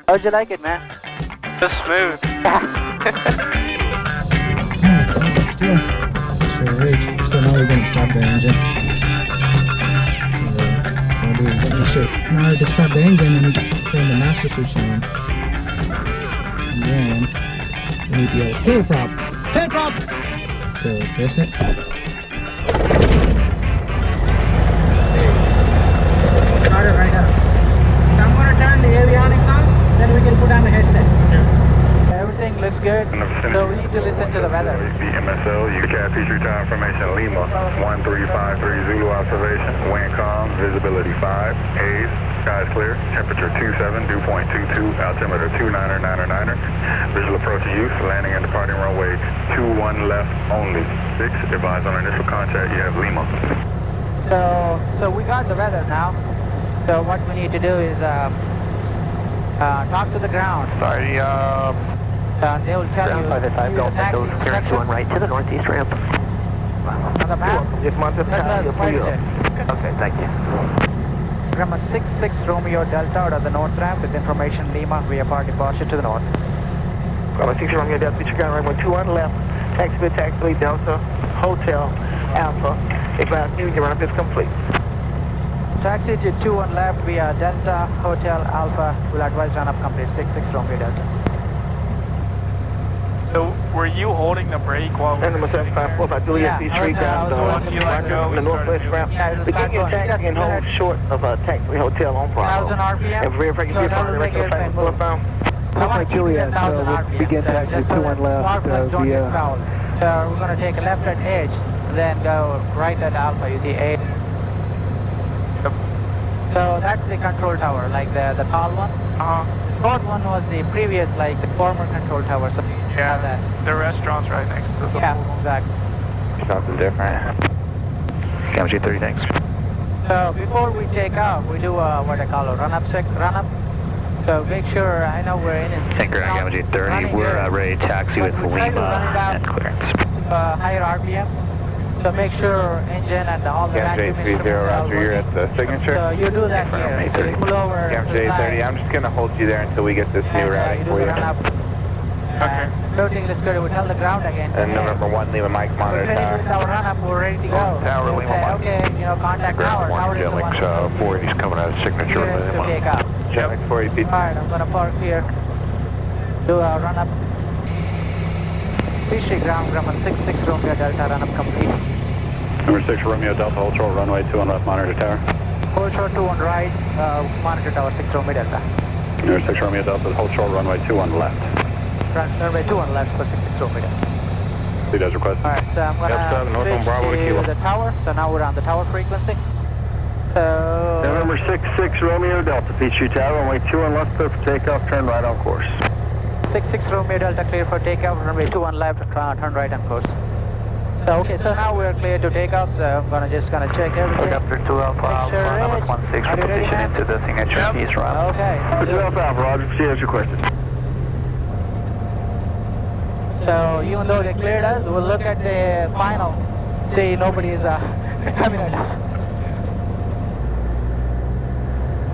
How'd you like it, man? Just smooth. Still. Sure is. So now we're going to start the engine. Now we just start the engine and turn the master switch on. And then we need the old tail prop. Tail prop! So press it. Start it right now. So I'm going to turn the avionics on, then we can put on the headset. Everything looks good, so we need to listen to the weather. MSL, UCAT Peachtree Tower Information, Lima, 1353 Zulu observation, wind calm, visibility 5, haze, skies clear, temperature 27, dew point 22, altimeter 29er, visual approach to use, landing and departing runway 21 left only, 6, advise on initial contact, you have Lima. So we got the weather now, so what we need to do is talk to the ground. Sorry, They will tell you ground 585 Golf Echo, clearance to one right to the northeast ramp. on the map. If Montez That's the flight check. Okay, thank you. Grumman 66 Romeo Delta out of the north ramp with information Lima, we are departure to the north. Well, 6 Romeo Delta, Peachtree Tower, runway 21 left, taxi Delta, Hotel, Alpha, advise new run up is complete. Taxi to 21 left via Delta, Hotel, Alpha, will advise run up complete, 66 Romeo Delta. So, were you holding the brake while we And were number sitting there? 7545 Juliet Peachtree down once you let go, the we northwest started ramp. Yeah, it was Begin your start going. taxi and Just hold short of taxi hotel on Bravo. 1000 RPM. And verify you So be that part of will the rest make of the airplane flight move. bound. Juliet, we'll begin taxi just 21 left don't get via... foul. So we're going to take a left at edge, then go right at Alpha, you see 8. So that's the control tower, like the tall one. Uh-huh. The short one was the previous, like the former control tower. So Yeah, that. the restaurant's right next to the Yeah, pool. exactly. Something different. Gamma 30, thanks. So before we take off, we do what I call a run-up check, run-up. So make sure, I know we're in Tanker on Gamma 30, we're ready to taxi with Lima and clearance. Higher RPM. So make sure engine and all the vacuum instruments are all you're working. at the signature. So you do that Confirm, here. 830. You pull over Gamma to the side, 30, I'm just going to hold you there until we get this new and routing you do for the you. run-up. Okay. Everything looks good. We tell the ground again. And hey, November 1, Lima Mike we're monitor ready tower. with our run-up. We're ready to go. Tower, They'll Lima say, Mike. okay, tower. Tower is the one. 480's coming out of signature Clearance to take off. Gemix 480 feet. Alright, I'm gonna park here. Do a run up. Peachtree ground, Grumman 66 Romeo Delta, run up complete. Number 6 Romeo Delta, hold short runway 2 on left monitor tower. Hold short 2 on right, monitor tower 6 Romeo Delta. Number 6 Romeo Delta, hold short runway 2 on left. Runway 2 on left for 66 Romeo Delta. Lead as requested. Alright, so I'm gonna F7, north on Bravo to switch Kilo. to the tower. So now we're on the tower frequency. So... November 66 Romeo Delta, Peachtree Tower, runway 2 on left, clear for takeoff, turn right on course. 66 Romeo Delta clear for takeoff, runway 2 on left, turn right on course. So okay, so now we're clear to take off, so I'm just gonna check everything. Helicopter 2 Alpha, Make sure number 16 Are you ready, position man? into the signature east run. Okay. 2 Alpha Alpha, Roger, proceed as requested. So even though they cleared us, we'll look at the final. See, nobody's coming at us.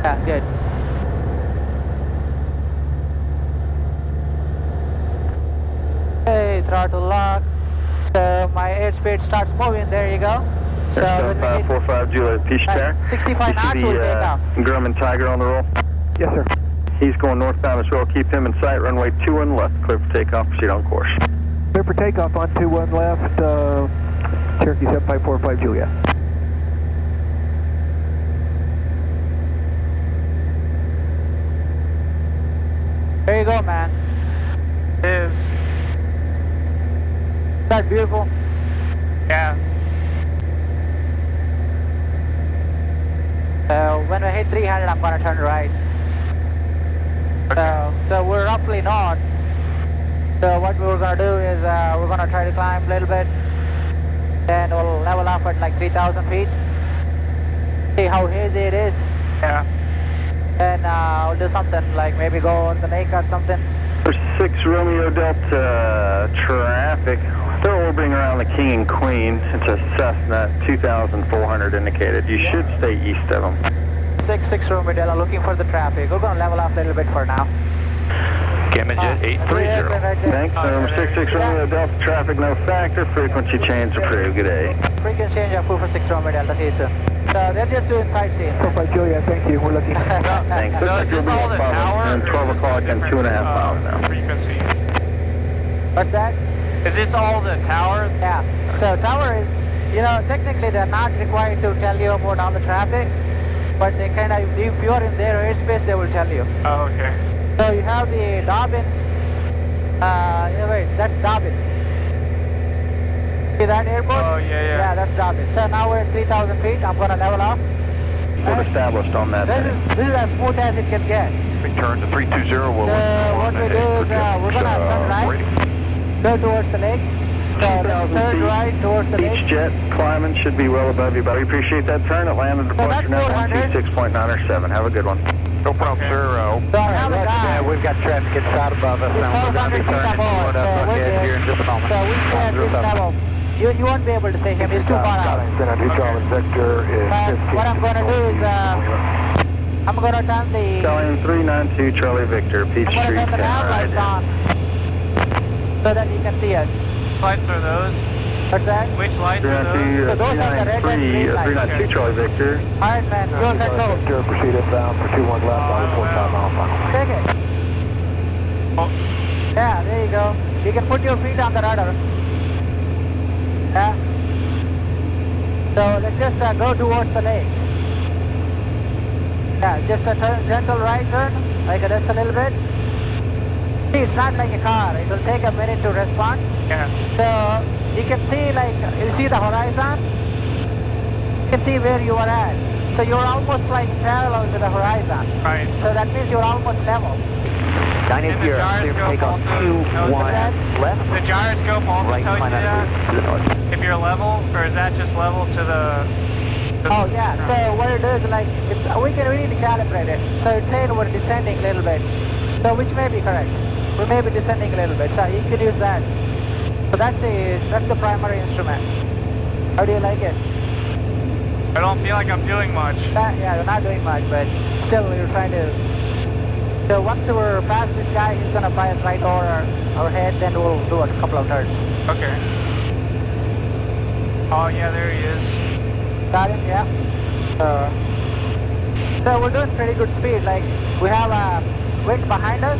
Yeah, good. Okay, throttle lock. So my airspeed starts moving. There you go. So when we hit 545 Juliet, Peachtree Tower. 65 knots, we'll take off. Grumman Tiger on the roll. Yes, sir. He's going northbound as well. Keep him in sight. Runway 2 on left. Clear for takeoff. Proceed on course. Clear for takeoff on 21 left, Cherokee 7545 Juliet. There you go, man. Is. Isn't that beautiful? Yeah. So when we hit 300, I'm gonna turn right. So we're roughly north. So what we're gonna do is we're gonna try to climb a little bit. Then we'll level off at like 3,000 feet. See how hazy it is. Yeah. Then we'll do something like maybe go on the lake or something. 6 Romeo Delta traffic. Still orbiting around the King and Queen. It's a Cessna 2,400 indicated. You should stay east of them. 6 Romeo Delta looking for the traffic. We're gonna level off a little bit for now. Jet 830. Right there. Thanks. Number 66 Romeo Delta traffic no factor. Frequency change approved. Good day. Frequency change approved for 6 Romeo Delta Houston. So they're just doing sightseeing. Julia, thank you. We're looking. Thanks. So Looks like is you'll this be all the at tower? and 12 o'clock and 2.5 miles now. Frequency. What's that? Is this all the tower? Yeah. So tower is, technically they're not required to tell you about all the traffic, but they kind of, if you're in their airspace, they will tell you. Oh, okay. So you have the Dobbins. Wait, that's Dobbins. See that airport? Oh, yeah. Yeah, that's Dobbins. So now we're at 3,000 feet. I'm going to level off. We're established on that. This is as smooth as it can get. Return to 320. We'll So what we do is we're going to turn right, go towards the lake. So 2,000 turn feet. right towards the lake. Each jet climbing should be well above you, but we appreciate that turn. It landed departure now 126.907. Have a good one. No problem, sir. So I have a guy. We've got traffic inside above us. It's 1,200 feet above. So we're good. here in just a moment. So we said this level. You won't be able to see him. He's too far out. Vector is But what I'm going to do is I'm going to turn the Stallion 392 Charlie Victor, I'm Peachtree, going to turn the 10 nav right lights in. on so that you can see us. Lights are those? What's that? Which lights are those? 392, So those are the red and green lights. 392 Charlie Victor. All right, man. Fuel control. proceed inbound for 21 left, Oh, 45 miles final. Take it. Oh, Yeah, there you go. You can put your feet on the rudder. Yeah. So let's just go towards the lake. Yeah, just a gentle right turn, like just a little bit. See, it's not like a car. It will take a minute to respond. yeah. So you can see, like, you see the horizon? You can see where you are at. So you're almost like parallel to the horizon. Right. So that means you're almost level. 90 And the gyroscope take off also 2 knows 1 that? left. The gyroscope also Right, tells you find out that? to the north. If you're level, or is that just level to the... Oh yeah, so what it is, like, we need to calibrate it. So it's saying we're descending a little bit. So which may be correct. We may be descending a little bit, so you could use that. So that's the primary instrument. How do you like it? I don't feel like I'm doing much. Yeah, you're not doing much, but still you're trying to... So once we're past this guy, he's gonna fly us right over our head, then we'll do a couple of turns. Okay. Oh, yeah, there he is. Got him? Yeah. So we're doing pretty good speed. Like, we have a wind behind us,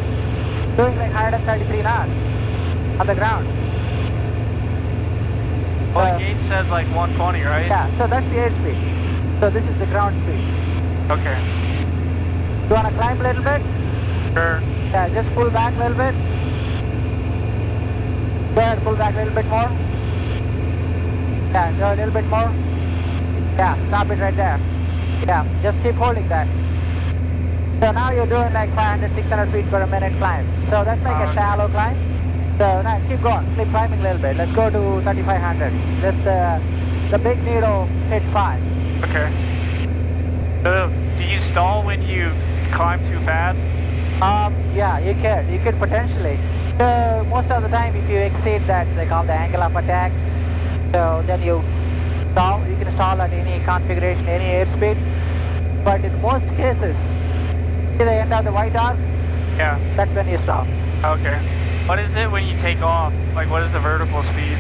doing like 133 knots on the ground. Well, the gauge says like 120, right? Yeah, so that's the airspeed. So this is the ground speed. Okay. You wanna climb a little bit? Sure. Yeah, just pull back a little bit. Go ahead, pull back a little bit more. Yeah, go a little bit more. Yeah, stop it right there. Yeah, just keep holding that. So now you're doing like 500, 600 feet per minute climb. So that's like a shallow climb. So now keep going, keep climbing a little bit. Let's go to 3,500. Just the big needle hit 5. Okay. So, do you stall when you climb too fast? Yeah, you could potentially. So most of the time, if you exceed that, they call the angle of attack. So then you stall. You can stall at any configuration, any airspeed. But in most cases, see the end of the white arc? Yeah. That's when you stop. Okay. What is it when you take off? Like, what is the vertical speed?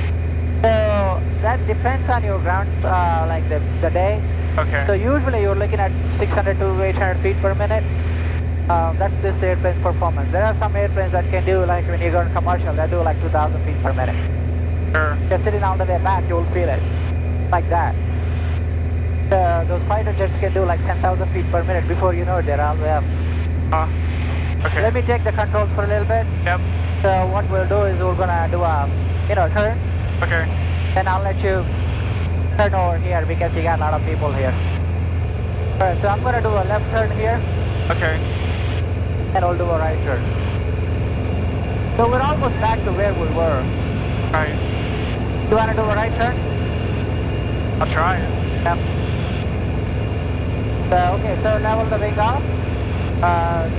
So that depends on your ground, like the day. Okay. So usually you're looking at 600 to 800 feet per minute. That's this airplane's performance. There are some airplanes that can do, like when you go in commercial, they do like 2,000 feet per minute. Sure. Just sitting on the way back, you'll feel it. Like that. Those fighter jets can do like 10,000 feet per minute. Before you know it, they're all the way up. Okay. Let me take the controls for a little bit. Yep. So what we'll do is we're gonna do a, turn. Okay. Then I'll let you turn over here because you got a lot of people here. Alright, so I'm gonna do a left turn here. Okay. And we'll do a right turn. So we're almost back to where we were. Right. You wanna do a right turn? I'll try it. Yep. So, okay, so level the wing off.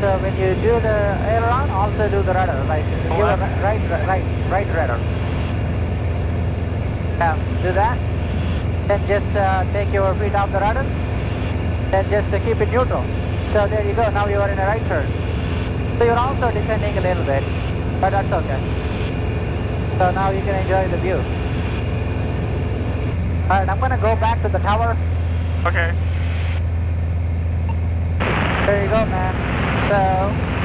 So when you do the aileron, also do the rudder, like give a right rudder. Yeah, do that. Then just take your feet off the rudder. Then just keep it neutral. So there you go, now you are in a right turn. So you're also descending a little bit, but that's okay. So now you can enjoy the view. Alright, I'm gonna go back to the tower. Okay. There you go, man. So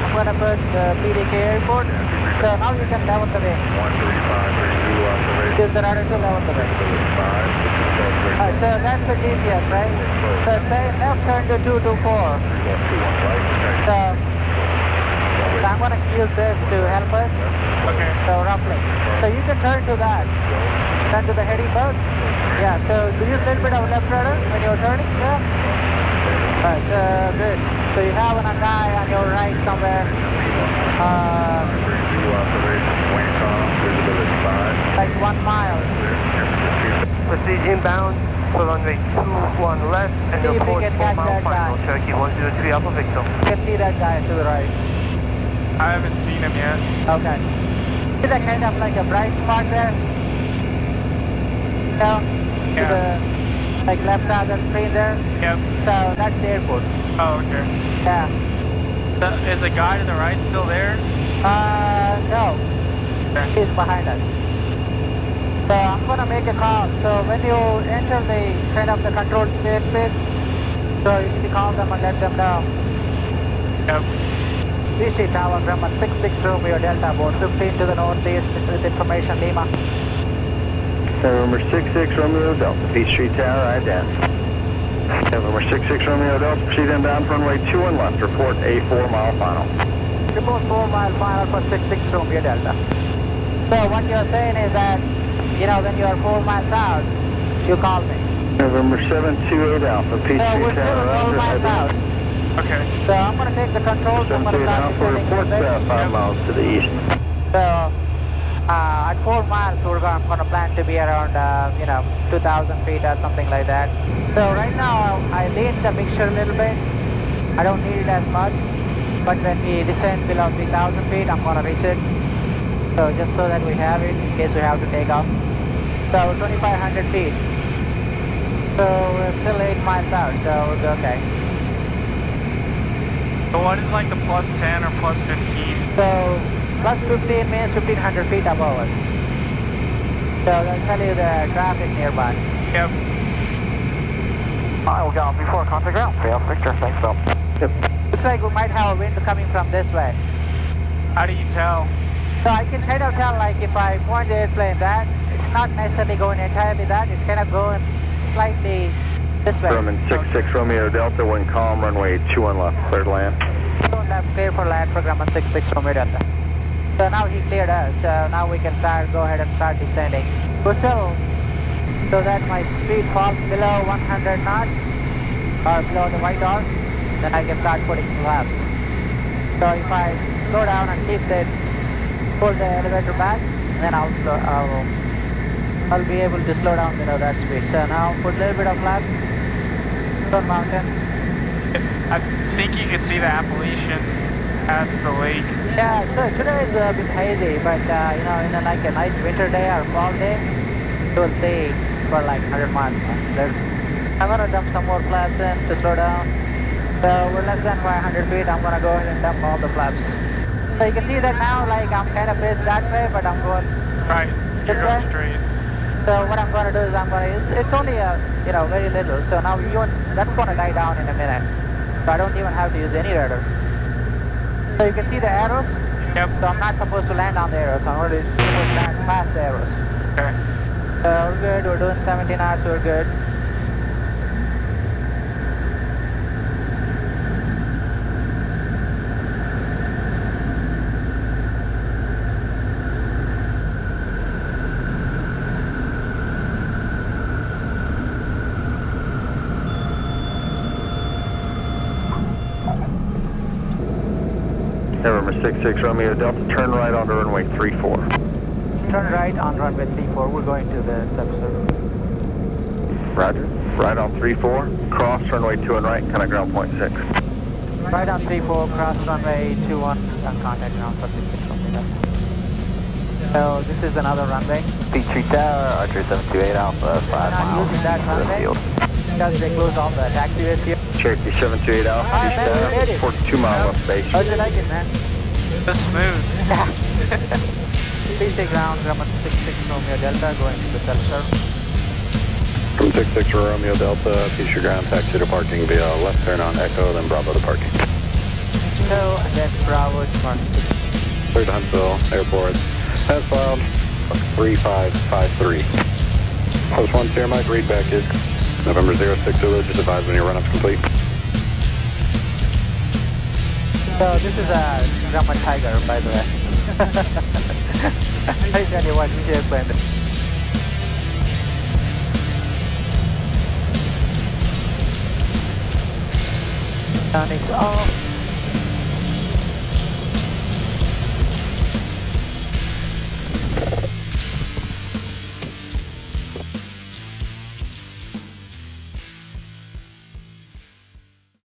I'm gonna put the PDK airport. So now you can level the wing. 1353 Zulu observation. Use the rudder to level the wing. Alright, so that's the GPS, right? So say left turn to 224. So I'm gonna use this to help us. Okay. So roughly. So you can turn to that. Turn to the heading boat. Yeah, so use a little bit of left rudder when you're turning. Yeah. Alright, good. So you have a guy on your right somewhere. Like 1 mile. Proceed inbound for runway 21 left and See if we report can 4 catch mile that final. guy. Cherokee 103 Alpha Victor. You can see that guy to the right. I haven't seen him yet. Okay. See that kind of like a bright spot there? Down to Yeah. the like left side of the screen there. Yep. So that's the airport. Oh, okay. Yeah. Is the guy to the right still there? No. Okay. He's behind us. So I'm gonna make a call. So when you enter the kind of the controlled space, so you need to call them and let them know. Yep. VC Tower, Grumman 66 Romeo Delta, board 15 to the northeast with information Lima. November 66 Romeo Delta, Peachtree Tower, ident. November 66 Romeo Delta, proceed inbound for runway 21 left, report a 4 mile final. Report 4 mile final for 66 Romeo Delta. So what you're saying is that, you know, when you're 4 miles out, you call me. November 728 Alpha, So Peachtree we're still Tower, 4 miles out. ident. Okay. So I'm going to take the controls, I'm going to 728 start Alpha, descending a report little about bit. 5 miles to the east. So at 4 miles, I'm going to plan to be around, 2,000 feet or something like that. So right now, I lean the mixture a little bit. I don't need it as much. But when we descend below 3,000 feet, I'm going to reach it. So just so that we have it in case we have to take off. So 2,500 feet. So we're still 8 miles out, so we'll be okay. So what is like the plus 10 or plus 15? So plus 15 means 1,500 feet above us. So I'll tell you the traffic nearby. Yep. I will go before contact ground. Fail, Victor, thanks, Bill. Looks like we might have a wind coming from this way. How do you tell? So I can kind of tell, like if I point the airplane that, it's not necessarily going entirely that, it's kind of going slightly this way. Grumman 66 Romeo Delta, wind calm, runway 21 left, cleared land. Don't have clear for land for Grumman 66 Romeo Delta. So now he cleared us, so now we can go ahead and start descending. We're still, so that my speed falls below 100 knots, or below the white arc, then I can start putting flaps. So if I slow down and pull the elevator back, then I'll be able to slow down below that speed. So now put a little bit of flaps, Stone Mountain. I think you can see the Appalachian past the lake. Yeah, so today is a bit hazy, but in a nice winter day or fall day, you'll see for like 100 miles. I'm gonna dump some more flaps in to slow down. So we're less than 500 feet. I'm gonna go ahead and dump all the flaps. So you can see that now, like I'm kind of faced that way, but I'm going Right. You're this going way. straight. So what I'm gonna do is it's only very little. So now that's gonna die down in a minute. So I don't even have to use any rudder. So you can see the arrows. Yep. So I'm not supposed to land on the arrows. I'm already supposed to land past the arrows. Okay. So we're good. We're doing 17 knots. We're good. November 66 Romeo Delta, turn right onto runway 34. Turn right on runway 34. We're going to the subsurface. Roger. Right on 34, cross runway 2 and right, contact ground point 6. Right on 34, cross runway 21, and contact ground for 66 something like that. So this is another runway. Peachtree Tower, Archer 728 Alpha, 5 We're not miles using that to the runway field. because they close all the taxiways here. Cherokee 728 Alpha, Alright, man, we made Peachtree it. Tower, 2 mile left base. How'd you like it, man? So smooth. Yeah. 36 ground, Grumman 66 Romeo Delta, going to the self-serve. From 66 Romeo Delta, peace your ground, taxi to parking via left turn on Echo, then Bravo to parking. So, and then Bravo to parking. Clear to Huntsville Airport. Has filed 3553. Post 1 Sierra Mike, read back is November 06 Zulu, just advise when your run-up's complete. So, this is a Grumman Tiger, by the way. I tell you what, we should explain this. Turning off.